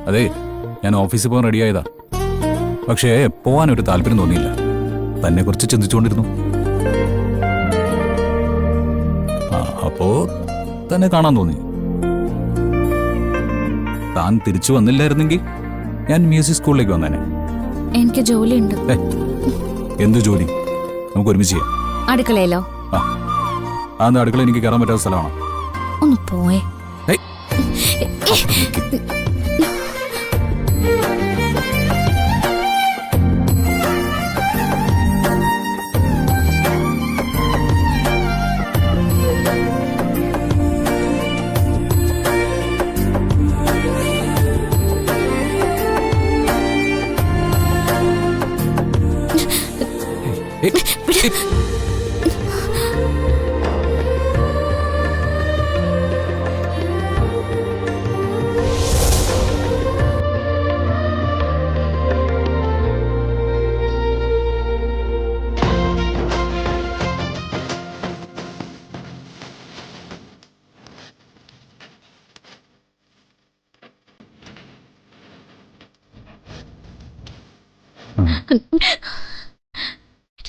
അതെ, ഞാൻ ഓഫീസിൽ പോകാൻ റെഡിയായതാ. പക്ഷേ പോവാനൊരു താല്പര്യം തോന്നിയില്ല. തന്നെ കുറിച്ച് ചിന്തിച്ചുകൊണ്ടിരുന്നു. അപ്പോ തന്നെ കാണാൻ തോന്നി. താൻ തിരിച്ചു വന്നില്ലായിരുന്നെങ്കിൽ ഞാൻ മ്യൂസിക് സ്കൂളിലേക്ക് വന്നേനെ. എനിക്ക് ജോലിയുണ്ട്. എന്ത് ജോലി? നമുക്ക് ഒരുമിച്ച് ചെയ്യാം. അടുക്കളയിലോ? ആ അടുക്കള എനിക്ക് കയറാൻ പറ്റാത്ത സ്ഥലമാണോ? ഒന്ന് പോയേ.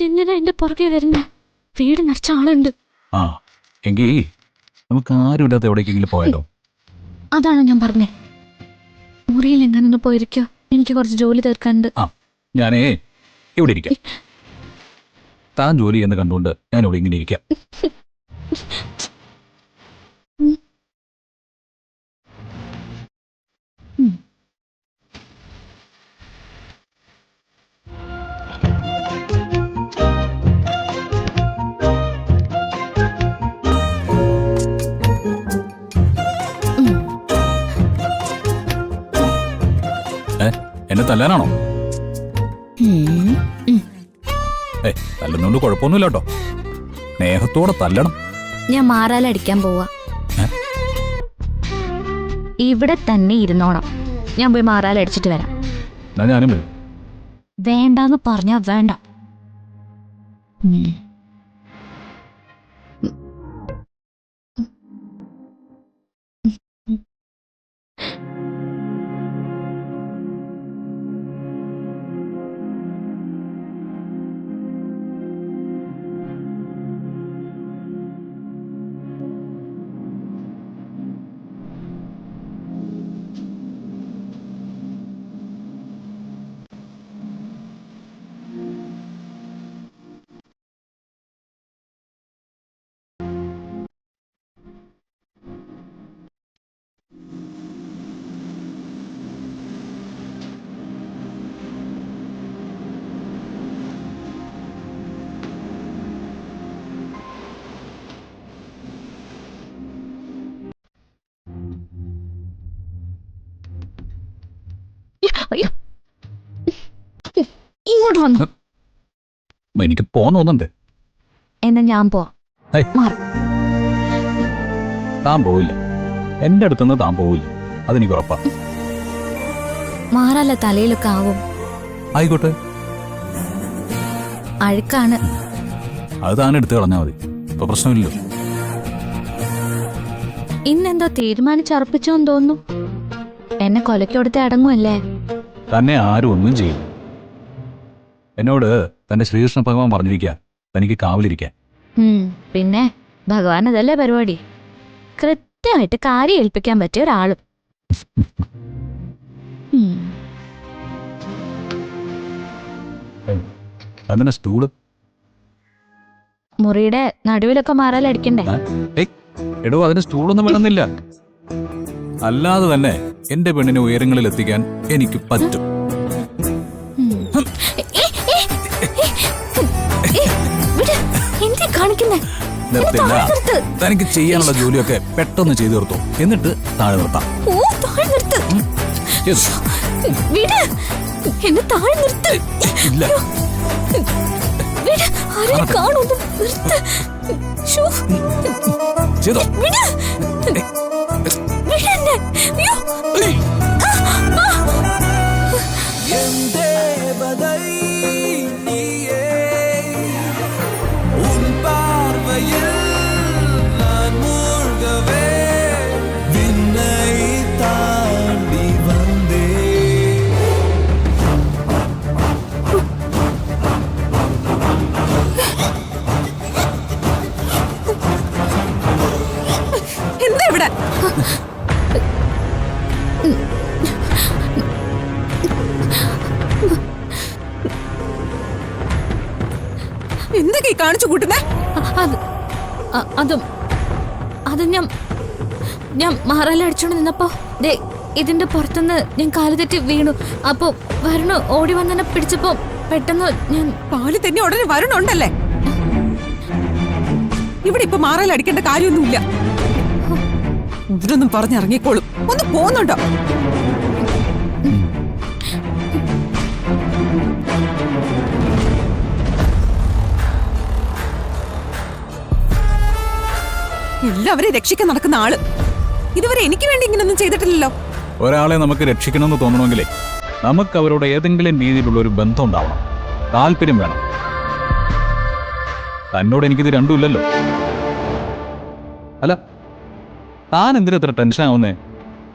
എന്തിനാ എന്റെ പുറകെ വരുന്ന? വീട് നിറച്ച ആളുണ്ട്. എങ്കിൽ നമുക്ക് ആരും ഇല്ലാത്ത എവിടേക്കെങ്കിലും പോയാലോ? അതാണ് ഞാൻ പറഞ്ഞേ. മുറിയിൽ എങ്ങനെ പോയിരിക്കോ, എനിക്ക് കുറച്ച് ജോലി തീർക്കാനുണ്ട്. ഞാനേ ഇവിടെ ഇരിക്കാം. താൻ ജോലി എന്ന് കണ്ടുകൊണ്ട് ഞാൻ ഇവിടെ ഇങ്ങനെ ഇരിക്കാം. എന്നെ തല്ലാനാണോ? തല്ലുന്നോണ്ട് കുഴപ്പമൊന്നുമില്ല കേട്ടോ. സ്നേഹത്തോടെ തല്ലണം. ഞാൻ മാറാലടിക്കാൻ പോവാ. ഇവിടെ തന്നെ ഇരുന്നോണം. ഞാൻ പോയി മാറാലടിച്ചിട്ട് വരാം. ഞാനും വരും. വേണ്ടാന്ന് പറഞ്ഞാ വേണ്ട. ഇങ്ങോട്ട് വന്നു. എനിക്ക് പോന്നോന്നുണ്ട്. എന്നാ ഞാൻ പോവാം. താൻ പോവില്ല. എന്റെ അടുത്തുനിന്ന് താൻ പോവില്ല. അതെനിക്ക് ഉറപ്പാ. മാറാല തലയിലൊക്കെ ആവും. ആയിക്കോട്ടെ. അഴുക്കാണ്. അത് താൻ എടുത്ത് കളഞ്ഞാ മതി. ഇപ്പൊ പ്രശ്നമില്ലല്ലോ. ഇന്നെന്തോ തീരുമാനിച്ചർപ്പിച്ചോന്ന് തോന്നുന്നു. എന്നെ കൊലയ്ക്ക് കൊടുത്ത് അടങ്ങുമല്ലേ? തന്നെ ആരും ഒന്നും ചെയ്യും. എന്നോട് തന്റെ ശ്രീകൃഷ്ണ ഭഗവാൻ പറഞ്ഞിരിക്കുക തനിക്ക് കാവലിരിക്കാൻ. പിന്നെ ഭഗവാൻ അതല്ലേ പരിപാടി. കൃത്യമായിട്ട് കാര്യം ഏൽപ്പിക്കാൻ പറ്റിയ ഒരാളും. അതിനെ സ്റ്റൂള് മുറിയുടെ നടുവിലൊക്കെ മാറാലടിക്കണ്ടേ? എടോ, അതിന് സ്റ്റൂളൊന്നും വേണമെന്നില്ല. അല്ലാതെ തന്നെ എന്റെ പെണ്ണിനെ ഉയരങ്ങളിൽ എത്തിക്കാൻ എനിക്ക് പറ്റും. തനിക്ക് ചെയ്യാനുള്ള ജോലിയൊക്കെ പെട്ടെന്ന് ചെയ്തു തീർത്തു. എന്നിട്ട് താഴെ നിർത്താം. ഇല്ല, ചെയ്തോ. விண்ணை தாண்டி வந்தே എന്തൊക്കെ കാണിച്ചു കൂട്ടുന്നേ? അത് ഞാൻ മാറാല അടിച്ചോണ്ട് നിന്നപ്പോ ദേ ഇതിന്റെ പുറത്തുനിന്ന് ഞാൻ കാല് തെറ്റി വീണു. അപ്പൊ വരുണു ഓടി വന്നെ പിടിച്ചപ്പോ പെട്ടെന്ന് ഞാൻ പാല് തന്നെ ഉടനെ വരണുണ്ടല്ലേ? ഇവിടെ ഇപ്പൊ മാറാല അടിക്കേണ്ട കാര്യമൊന്നുമില്ല. ഇതിനൊന്നും പറഞ്ഞിറങ്ങിക്കോളും. ഒന്ന് പോകുന്നുണ്ടോ? എല്ലാവരെയും രക്ഷിക്കാൻ നടക്കുന്ന ആള് ഇതുവരെ എനിക്ക് വേണ്ടി ഇങ്ങനൊന്നും ചെയ്തിട്ടില്ലല്ലോ. ഒരാളെ നമുക്ക് രക്ഷിക്കണമെന്ന് തോന്നണമെങ്കിലേ നമുക്ക് അവരോട് ഏതെങ്കിലും രീതിയിലുള്ള ഒരു ബന്ധം ഉണ്ടാവണം, താല്പര്യം വേണം. തന്നോട് എനിക്കിത് രണ്ടും ഇല്ലല്ലോ. അല്ല, താൻ എന്തിനാ ഇത്ര ടെൻഷൻ ആവുന്നേ?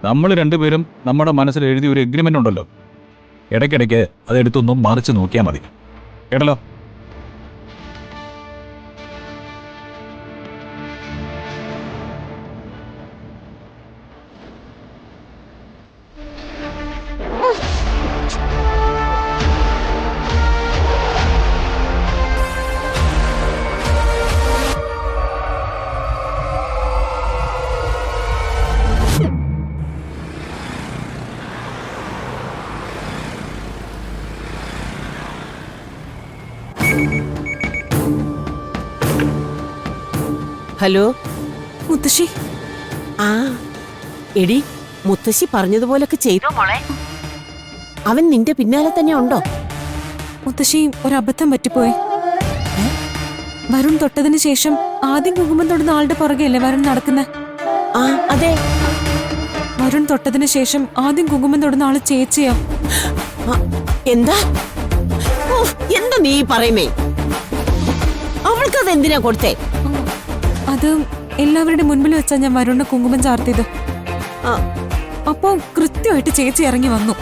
നമ്മൾ രണ്ടുപേരും നമ്മുടെ മനസ്സിൽ എഴുതിയ ഒരു എഗ്രിമെന്റ് ഉണ്ടല്ലോ. ഇടയ്ക്കിടയ്ക്ക് അതെടുത്തൊന്നും മറിച്ച് നോക്കിയാൽ മതി, കേട്ടല്ലോ? ഹലോ മുത്തശ്ശി. ആ എടി, മുത്തശ്ശി പറഞ്ഞതുപോലൊക്കെ ചെയ്തോ മോളെ? അവൻ നിന്റെ പിന്നാലെ തന്നെ ഉണ്ടോ? മുത്തശ്ശി, ഒരബദ്ധം പറ്റിപ്പോയി. വരുൺ തൊട്ടതിന് ശേഷം ആദ്യം കുങ്കുമം തൊടുന്ന ആളുടെ പുറകെയല്ലേ വരുൺ നടക്കുന്നത്? ആ അതെ. വരുൺ തൊട്ടതിന് ശേഷം ആദ്യം കുങ്കുമം തൊടുന്ന ആള് ചേച്ചിയാ. എന്താ എന്താ നീ പറയുമേ? അവൾക്കത് എന്തിനാ കൊടുത്തേ? അത് എല്ലാവരുടെ മുൻപിൽ വെച്ചാ ഞാൻ വരുണിന് കുങ്കുമം ചാർത്തിയത്. അപ്പോ കൃത്യമായിട്ട് ചേച്ചി ഇറങ്ങി വന്നു.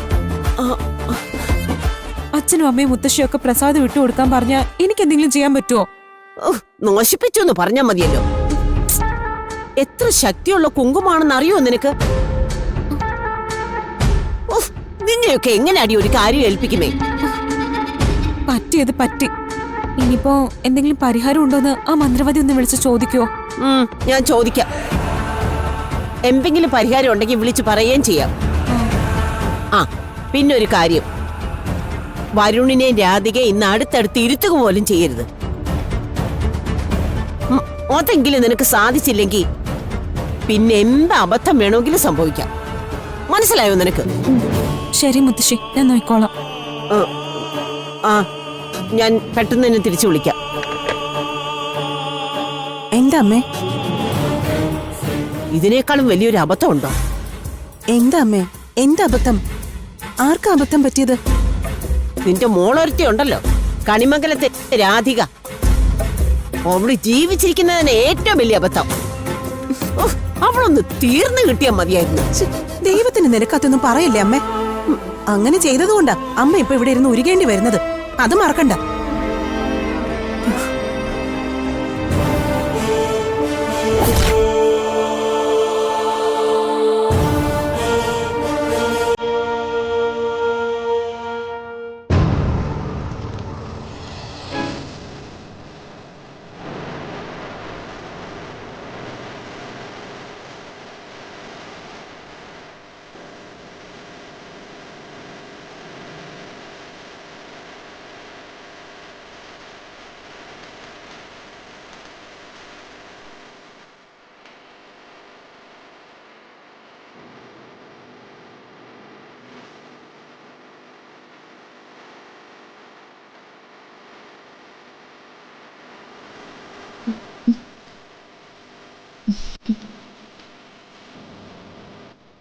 അച്ഛനും അമ്മയും മുത്തശ്ശിയും ഒക്കെ പ്രസാദം വിട്ടു കൊടുക്കാൻ പറഞ്ഞാ എനിക്ക് എന്തെങ്കിലും ചെയ്യാൻ പറ്റുമോ? നശിപ്പിച്ചു എന്ന് പറഞ്ഞാ മതിയല്ലോ. എത്ര ശക്തിയുള്ള കുങ്കുമാണെന്ന് അറിയോ നിനക്ക്? നിന്നെയൊക്കെ എങ്ങനെയാടി ഒരു കാര്യം ഏൽപ്പിക്കുമേ? പറ്റിയത് പറ്റി. ഇനിയിപ്പോ എന്തെങ്കിലും പരിഹാരം ഉണ്ടോന്ന് ആ മന്ത്രവാദി ഒന്ന് വിളിച്ച് ചോദിക്കുവോ? ഞാൻ ചോദിക്കാം. എന്തെങ്കിലും പരിഹാരം ഉണ്ടെങ്കിൽ വിളിച്ച് പറയുകയും ചെയ്യാം. ആ പിന്നൊരു കാര്യം, വരുണിനെ രാധിക ഇന്ന് അടുത്തടുത്ത് ഇരുത്തുക പോലും ചെയ്യരുത്. അതെങ്കിലും നിനക്ക് സാധിച്ചില്ലെങ്കിൽ പിന്നെ എന്ത് അബദ്ധം വേണമെങ്കിലും സംഭവിക്കാം. മനസ്സിലായോ നിനക്ക്? ശരി മുത്തശ്ശി, ഞാൻ നോക്കിക്കോളാം. ആ ഞാൻ പെട്ടെന്ന് തന്നെ തിരിച്ചു വിളിക്കാം. എന്താ അമ്മേ? ഇതിനേക്കാളും വലിയൊരു അബദ്ധം ഉണ്ടോ? എന്താ അമ്മേ? എന്താ അബദ്ധം? ആർക്കാ അബദ്ധം പറ്റിയത്? നിന്റെ മോളൊരുത്തി ഉണ്ടല്ലോ, കണിമംഗലത്തെ രാധിക. അവള് ജീവിച്ചിരിക്കുന്നതിന് ഏറ്റവും വലിയ അബദ്ധം. അവളൊന്ന് തീർന്നു കിട്ടിയാ മതിയായിരുന്നു. ദൈവത്തിന് നിനക്കതൊന്നും പറയല്ലേ അമ്മേ? അങ്ങനെ ചെയ്തതുകൊണ്ടാ അമ്മ ഇപ്പൊ ഇവിടെ ഇരുന്ന് ഉരുകേണ്ടി വരുന്നത്. അത് മറക്കണ്ട.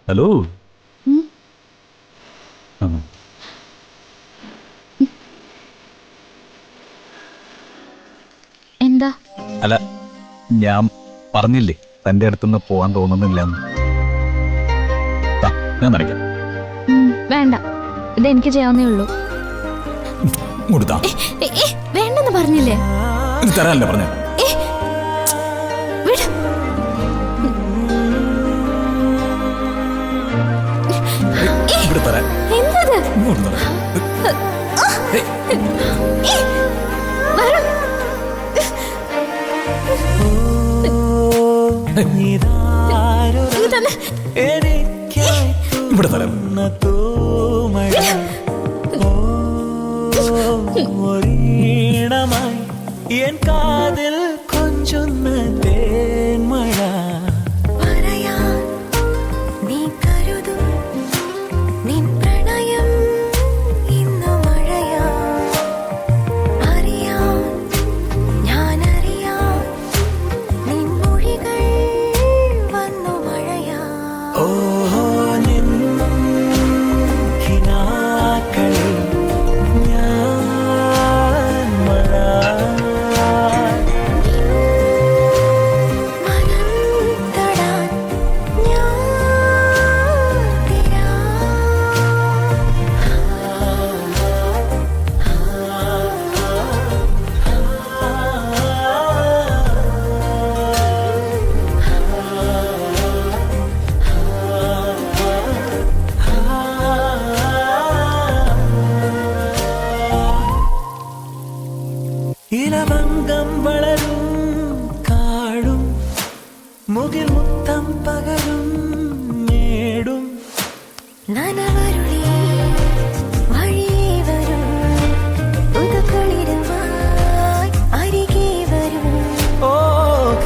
ഹലോ. എന്താ? അല്ല, ഞാൻ പറഞ്ഞില്ലേ തന്റെ അടുത്തുനിന്ന് പോവാൻ തോന്നുന്നില്ല. ഞാൻ നനയ്ക്കാം. വേണ്ട, ഇതെനിക്ക് ചെയ്യാവുന്നേ ഉള്ളൂ. വേണ്ടെന്ന് പറഞ്ഞില്ലേ? തരാനല്ലേ പറഞ്ഞേ? ഇവിടെ തരാൻ. എന്തത്? ഇങ്ങോട്ട് തരാൻ. വരുൺ, ഇത് തന്നെ. ഇവിടെ തരാം. എൻ കാതിൽ കൊഞ്ചുന്ന തേന്മഴ പറയാൻ നീ കരുതും നിൻ പ്രണയം ഇന്നു മഴയാ. അറിയാൻ ഞാനറിയാം നിൻ മൊഴികൾ വന്നു മഴയാ. ഓ നിൻ കിനാക്കളിൽ ഞാൻ മഴ മനം തൊടാൻ ഞാൻ തിരാ. ഇലവങ്കം വളരും കാടും മുകിൽ മുത്തം പകരും നേടും നനവരുളി വഴിയേ വരും പുതുക്കുളിരുമായി അരികെ വരും. ഓ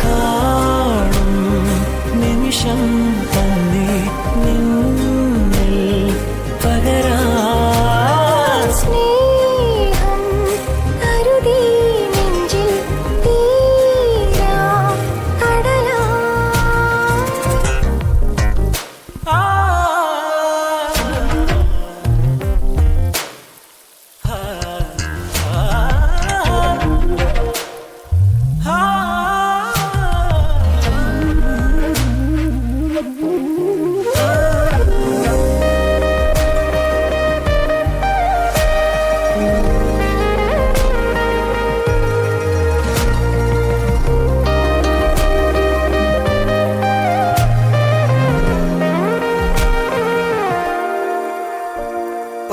കാണും നിമിഷം തന്നെ നിന്നിൽ പകരാ സ്നേഹം കരുതി നെഞ്ചിൽ തീരാ കടലാ.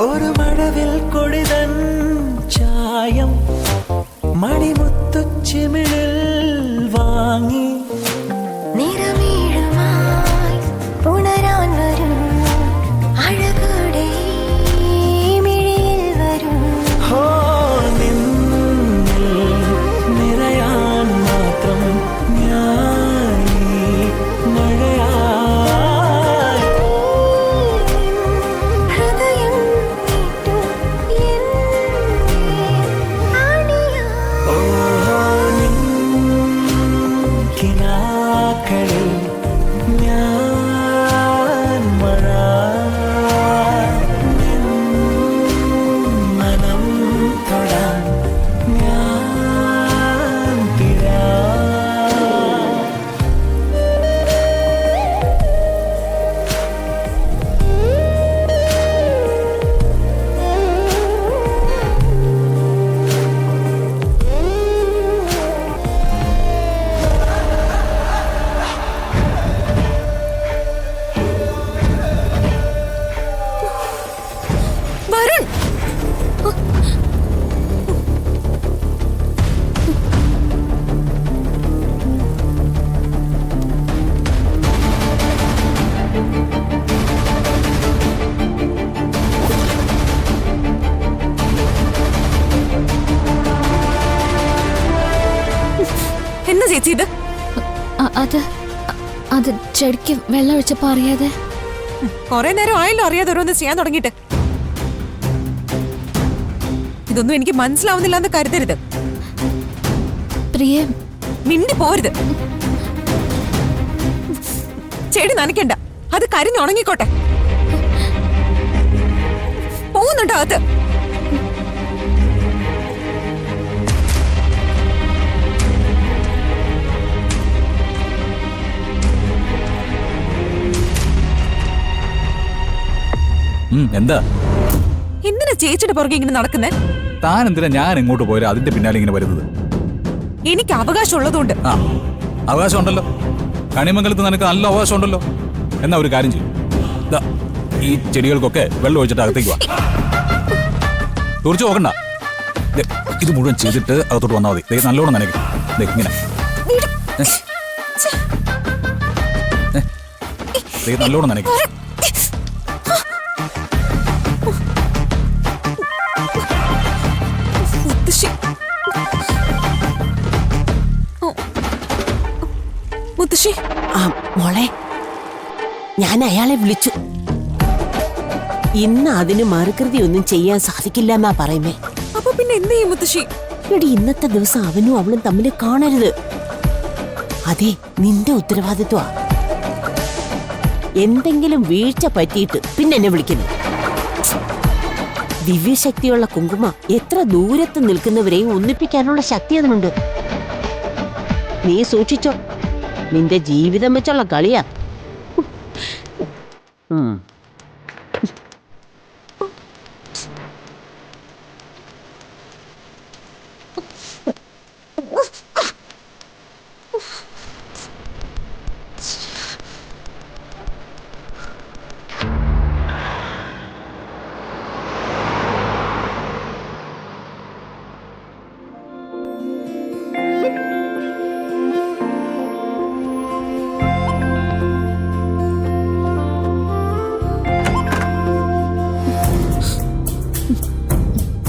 ഒരു മഴവിൽ കൊടിതൻ ചായം മണിമുത്തുച്ചിമിഴിൽ വാങ്ങി നിറമീഴുമായി പുണരാൻ വരും അഴകോടെ മിഴിയിൽ വരും. ഹോ നിന്നിൽ നിറയാൻ മാത്രം ഞാനീ മഴയായി ഹൃദയം നീട്ടു എന്നെ അണിയാ. ഓ നിൻ കിനാക്കളിൽ ഞാൻ മഴ നിൻ മനം തൊടാൻ ഞാൻ തിരാ വരുൺ, എന്താ ചേച്ചി ഇത്? അത് ചെടിക്ക് വെള്ളം ഒഴിച്ചപ്പോ അറിയാതെ. കൊറേ നേരം ആയല്ലോ അറിയാതെ ഓരോന്ന് ചെയ്യാൻ തുടങ്ങിയിട്ട്. ഇതൊന്നും എനിക്ക് മനസ്സിലാവുന്നില്ല എന്ന് കരുതരുത്. പ്രിയ, മിണ്ടി പോരുത്. ചെടി നനയ്ക്കണ്ട, അത് കരിഞ്ഞുണങ്ങിക്കോട്ടെ. പോകുന്നുണ്ടോ അത്? എന്താ എന്തിനാ ചേച്ചിയുടെ പുറകെ ഇങ്ങനെ നടക്കുന്നേ? താൻ എന്തിനാ ഞാൻ എങ്ങോട്ട് പോയാലും അതിന്റെ പിന്നാലെ ഇങ്ങനെ വരുന്നത്? എനിക്ക് അവകാശം ഉള്ളതുകൊണ്ട്. ആ അവകാശം ഉണ്ടല്ലോ, കണിമംഗലത്ത് നിനക്ക് നല്ല അവകാശം ഉണ്ടല്ലോ. എന്നാ ഒരു കാര്യം ചെയ്യും, ഈ ചെടികൾക്കൊക്കെ വെള്ളം ഒഴിച്ചിട്ട് അകത്തേക്ക് വാ. തുറച്ചു നോക്കണ്ട. ദേ, ഇത് മുഴുവൻ ചെയ്തിട്ട് അകത്തോട്ട് വന്നാൽ മതി. ദേ, നല്ലോണം നനയ്ക്കും. ദേ, ഇങ്ങനെ ദേ, നല്ലോണം നനയ്ക്കും. മുത്തശ്ശി മുത്തശ്ശി ആ മോളെ, ഞാൻ അയാളെ വിളിച്ചു. ഇന്ന് അതിന് മറുകൃതി ഒന്നും ചെയ്യാൻ സാധിക്കില്ല എന്നാ പറയുന്നേ. അപ്പൊ പിന്നെ എന്ത് ചെയ്യും മുത്തശ്ശി? എടി, ഇന്നത്തെ ദിവസം അവനും അവളും തമ്മിൽ കാണരുത്. അതെ, നിന്റെ ഉത്തരവാദിത്വ. എന്തെങ്കിലും വീഴ്ച പറ്റിയിട്ട് പിന്നെ എന്നെ വിളിക്കുന്നു. ദിവ്യശക്തിയുള്ള കുങ്കുമ എത്ര ദൂരത്ത് നിൽക്കുന്നവരെയും ഒന്നിപ്പിക്കാനുള്ള ശക്തി അതിനുണ്ട്. നീ സൂക്ഷിച്ചോ, നിന്റെ ജീവിതം വെച്ചുള്ള കളിയാ.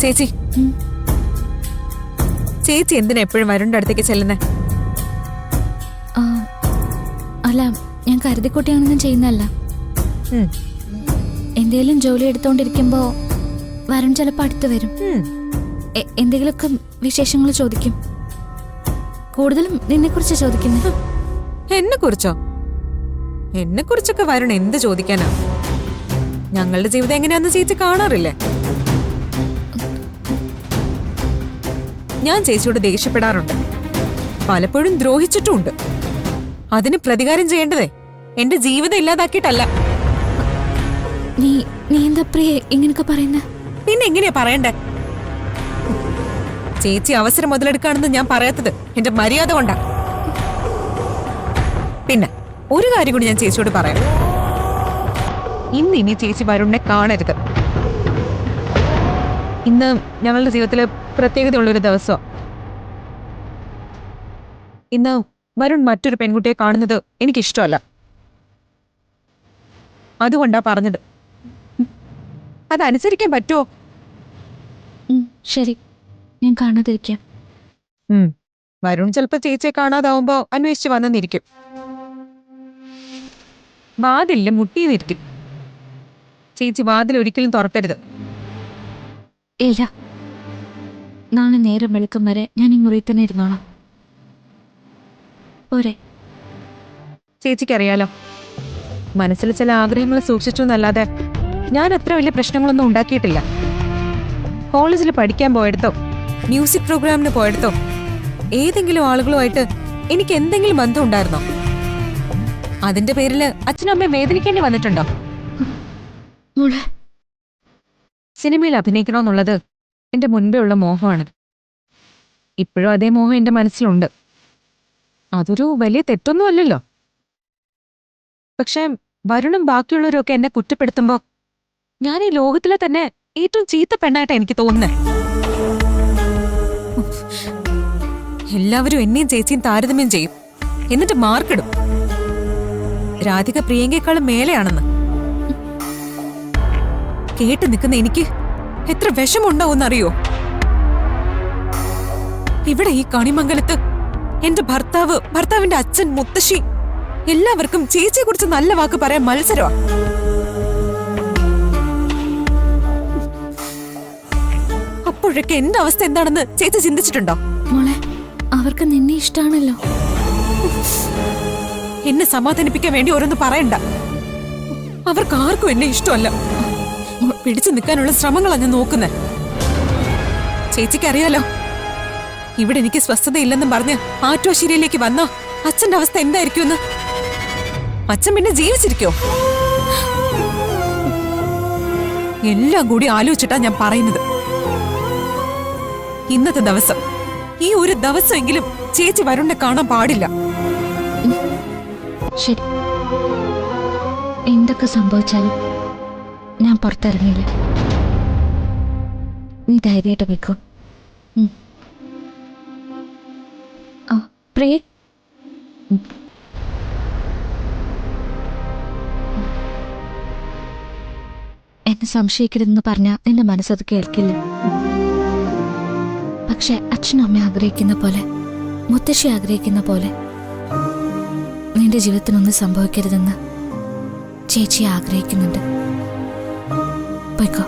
ചേച്ചി ചേച്ചി എന്തിനാ എപ്പോഴും വരുണിന്റെ അടുത്തേക്ക് ചെല്ലുന്നേ? ആ, അല്ല, ഞാൻ കരുതിക്കുട്ടിയാണെന്നും ചെയ്യുന്നതല്ല. എന്തേലും ജോലി എടുത്തോണ്ടിരിക്കുമ്പോ വരുൺ ചിലപ്പോ അടുത്ത് വരും. എന്തെങ്കിലുമൊക്കെ വിശേഷങ്ങൾ ചോദിക്കും. കൂടുതലും നിന്നെ കുറിച്ച് ചോദിക്കുന്നത്. എന്നെ കുറിച്ചോ? എന്നെ കുറിച്ചൊക്കെ വരുൺ എന്ത് ചോദിക്കാനാ? ഞങ്ങളുടെ ജീവിതം എങ്ങനെയാന്ന് ചേച്ചി കാണാറില്ലേ? ഞാൻ ചേച്ചിയോട് ദേഷ്യപ്പെടാറുണ്ട്, പലപ്പോഴും ദ്രോഹിച്ചിട്ടുമുണ്ട്. അതിന് പ്രതികാരം ചെയ്യേണ്ടതേ എന്റെ ജീവിതം ഇല്ലാതാക്കിയിട്ടല്ല. നീ എന്താ പ്രിയ ഇങ്ങനൊക്കെ പറയുന്ന? പിന്നെ എങ്ങനെയാ പറയണ്ടേ? ചേച്ചി അവസരം മുതലെടുക്കാണെന്ന് ഞാൻ പറയാത്തത് എന്റെ മര്യാദ കൊണ്ടാ. പിന്നെ ഒരു കാര്യം കൂടി ഞാൻ ചേച്ചിയോട് പറയാം. ഇനി ചേച്ചി വരുണിനെ കാണരുത്. ഇന്ന് ഞങ്ങളുടെ ജീവിതത്തില് പ്രത്യേകതയുള്ളൊരു ദിവസമാണ്. ഇന്ന് വരുൺ മറ്റൊരു പെൺകുട്ടിയെ കാണുന്നത് എനിക്കിഷ്ടമല്ല. അതുകൊണ്ടാ പറഞ്ഞത്. അതനുസരിക്കാൻ പറ്റുമോ? ശരി, ഞാൻ കാണാതിരിക്കാം. വരുൺ ചിലപ്പോ ചേച്ചിയെ കാണാതാവുമ്പോ അന്വേഷിച്ച് വന്നെന്നിരിക്കും. വാതിലില് മുട്ടിന്നിരിക്കും. ചേച്ചി വാതിൽ ഒരിക്കലും തുറക്കരുത്. ഇല്ല, നാളെ നേരം വെളുക്കും വരെ ഞാൻ ഈ മുറിയിൽ തന്നെ ഇരുന്നോളാം. പോരെ? ചേച്ചിക്കറിയാലോ, മനസ്സിൽ ചില ആഗ്രഹങ്ങൾ സൂക്ഷിച്ചു എന്നല്ലാതെ ഞാൻ അത്ര വലിയ പ്രശ്നങ്ങളൊന്നും ഉണ്ടാക്കിയിട്ടില്ല. കോളേജിൽ പഠിക്കാൻ പോയെടുത്തോ മ്യൂസിക് പ്രോഗ്രാമിന് പോയെടുത്തോ ഏതെങ്കിലും ആളുകളുമായിട്ട് എനിക്ക് എന്തെങ്കിലും ബന്ധം ഉണ്ടായിരുന്നോ? അതിന്റെ പേരില് അച്ഛനും അമ്മയും വേദനിക്കേണ്ടി വന്നിട്ടുണ്ടോ? സിനിമയിൽ അഭിനയിക്കണമെന്നുള്ളത് എന്റെ മുൻപേ ഉള്ള മോഹമാണ്. ഇപ്പോഴും അതേ മോഹം എന്റെ മനസ്സിലുണ്ട്. അതൊരു വലിയ തെറ്റൊന്നും അല്ലല്ലോ. പക്ഷെ വരുണും ബാക്കിയുള്ളവരും ഒക്കെ എന്നെ കുറ്റപ്പെടുത്തുമ്പോ ഞാൻ ഈ ലോകത്തിലെ തന്നെ ഏറ്റവും ചീത്ത പെണ്ണായിട്ടാ എനിക്ക് തോന്നുന്നത്. എല്ലാവരും എന്നെയും ചേച്ചിയും താരതമ്യം ചെയ്യും, എന്നിട്ട് മാർക്കിടും. രാധിക പ്രിയങ്കയെക്കാളും മേലെയാണെന്ന്. കേട്ട് നിൽക്കുന്ന എനിക്ക് എത്ര വിഷമുണ്ടാവുമെന്നറിയോ? ഇവിടെ ഈ കണിമംഗലത്ത് എന്റെ ഭർത്താവിന്റെ അച്ഛൻ, മുത്തശ്ശി എല്ലാവർക്കും ചേച്ചിയെ കുറിച്ച് നല്ല വാക്ക് പറയാൻ മത്സരമാ. അപ്പോഴൊക്കെ എന്റെ അവസ്ഥ എന്താണെന്ന് ചേച്ചി ചിന്തിച്ചിട്ടുണ്ടോ? മോളെ, അവർക്ക് നിന്നെ ഇഷ്ടാണല്ലോ. എന്നെ സമാധാനിപ്പിക്കാൻ വേണ്ടി ഓരോന്ന് പറയണ്ട. അവർക്ക് ആർക്കും എന്നെ ഇഷ്ടമല്ല. പിടിച്ചു നിൽക്കാനുള്ള ശ്രമങ്ങളാണ് ഞാൻ നോക്കുന്നത്. ചേച്ചിക്കറിയാലോ, ഇവിടെ എനിക്ക് സ്വസ്ഥതയില്ലെന്നും പറഞ്ഞ് ആറ്റുവാശ്ശേരിയിലേക്ക് വന്ന അച്ഛന്റെ അവസ്ഥ എന്തായിരിക്കുമെന്ന്. അച്ഛൻ പിന്നെ ജീവിച്ചിരിക്കോ? എല്ലാം കൂടി ആലോചിച്ചിട്ടാ ഞാൻ പറയുന്നത്. ഇന്നത്തെ ദിവസം, ഈ ഒരു ദിവസമെങ്കിലും ചേച്ചി വരുണിനെ കാണാൻ പാടില്ല. ശരി, എന്തൊക്കെ സംഭവിച്ചാലും ഞാൻ പുറത്തിറങ്ങിയില്ല. നീ ധൈര്യമായിട്ട് വെക്കോ. പ്രിയ, എന്നെ സംശയിക്കരുതെന്ന് പറഞ്ഞാൽ നിന്റെ മനസ്സത് കേൾക്കില്ല. പക്ഷെ അച്ഛനും അമ്മ ആഗ്രഹിക്കുന്ന പോലെ, മുത്തശ്ശി ആഗ്രഹിക്കുന്ന പോലെ നിന്റെ ജീവിതത്തിനൊന്നും സംഭവിക്കരുതെന്ന് ചേച്ചി ആഗ്രഹിക്കുന്നുണ്ട്. പോയിക്കോ.